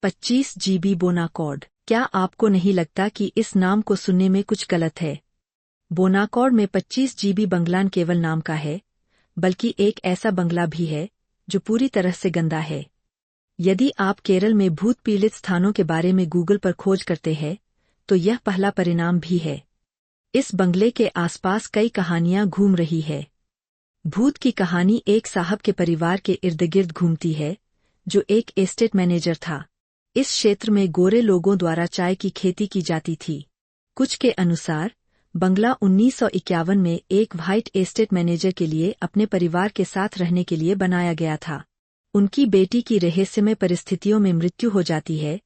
25 GB बोनाकॉर्ड। क्या आपको नहीं लगता कि इस नाम को सुनने में कुछ गलत है? बोनाकॉर्ड में 25 GB बंगला न केवल नाम का है, बल्कि एक ऐसा बंगला भी है जो पूरी तरह से गंदा है। यदि आप केरल में भूत पीड़ित स्थानों के बारे में गूगल पर खोज करते हैं, तो यह पहला परिणाम भी है। इस बंगले के आसपास कई कहानियां घूम रही है। भूत की कहानी एक साहब के परिवार के इर्द-गिर्द घूमती है, जो एक एस्टेट मैनेजर था। इस क्षेत्र में गोरे लोगों द्वारा चाय की खेती की जाती थी। कुछ के अनुसार, बंगला 1951 में एक व्हाइट एस्टेट मैनेजर के लिए अपने परिवार के साथ रहने के लिए बनाया गया था। उनकी बेटी की रहस्यमय परिस्थितियों में मृत्यु हो जाती है,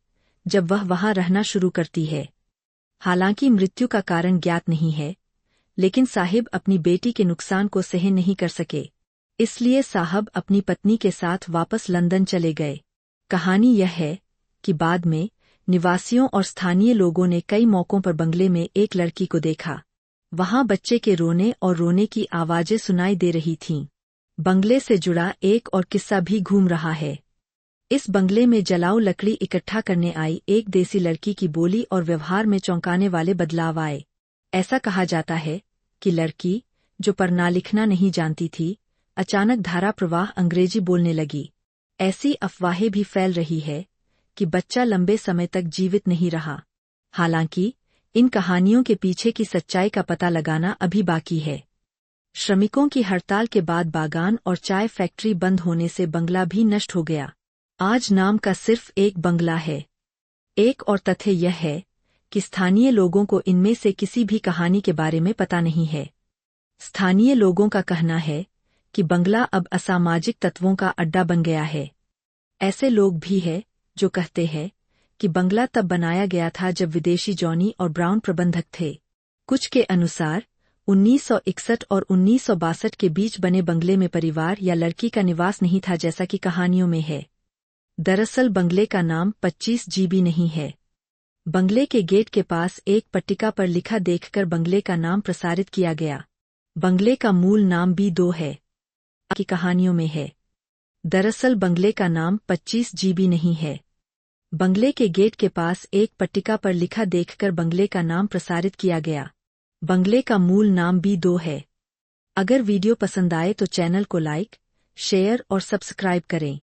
जब वह वहां रहना शुरू करती है। हालांकि मृत्यु का कारण ज्ञात नहीं है, लेकिन साहिब अपनी बेटी के नुकसान को सहन नहीं कर सके। इसलिए साहब अपनी पत्नी के साथ वापस लंदन चले गए। कहानी यह है कि बाद में निवासियों और स्थानीय लोगों ने कई मौकों पर बंगले में एक लड़की को देखा। वहां बच्चे के रोने और रोने की आवाजें सुनाई दे रही थीं। बंगले से जुड़ा एक और किस्सा भी घूम रहा है। इस बंगले में जलाऊ लकड़ी इकट्ठा करने आई एक देसी लड़की की बोली और व्यवहार में चौंकाने वाले बदलाव आए। ऐसा कहा जाता है कि लड़की, जो पढ़ना लिखना नहीं जानती थी, अचानक धारा प्रवाह अंग्रेजी बोलने लगी। ऐसी अफवाहें भी फैल रही है कि बच्चा लंबे समय तक जीवित नहीं रहा। हालांकि इन कहानियों के पीछे की सच्चाई का पता लगाना अभी बाकी है। श्रमिकों की हड़ताल के बाद बागान और चाय फैक्ट्री बंद होने से बंगला भी नष्ट हो गया। आज नाम का सिर्फ एक बंगला है। एक और तथ्य यह है कि स्थानीय लोगों को इनमें से किसी भी कहानी के बारे में पता नहीं है। स्थानीय लोगों का कहना है कि बंगला अब असामाजिक तत्वों का अड्डा बन गया है। ऐसे लोग भी हैं जो कहते हैं कि बंगला तब बनाया गया था जब विदेशी जॉनी और ब्राउन प्रबंधक थे। कुछ के अनुसार 1961 और 1962 के बीच बने बंगले में परिवार या लड़की का निवास नहीं था, जैसा कि कहानियों में है। दरअसल बंगले का नाम 25 GB नहीं है। बंगले के गेट के पास एक पट्टिका पर लिखा देखकर बंगले का नाम प्रसारित किया गया। बंगले का मूल नाम B2 है, की कहानियों में है। दरअसल बंगले का नाम 25 GB नहीं है। बंगले के गेट के पास एक पट्टिका पर लिखा देखकर बंगले का नाम प्रसारित किया गया। बंगले का मूल नाम B2 है। अगर वीडियो पसंद आए तो चैनल को लाइक, शेयर और सब्सक्राइब करें।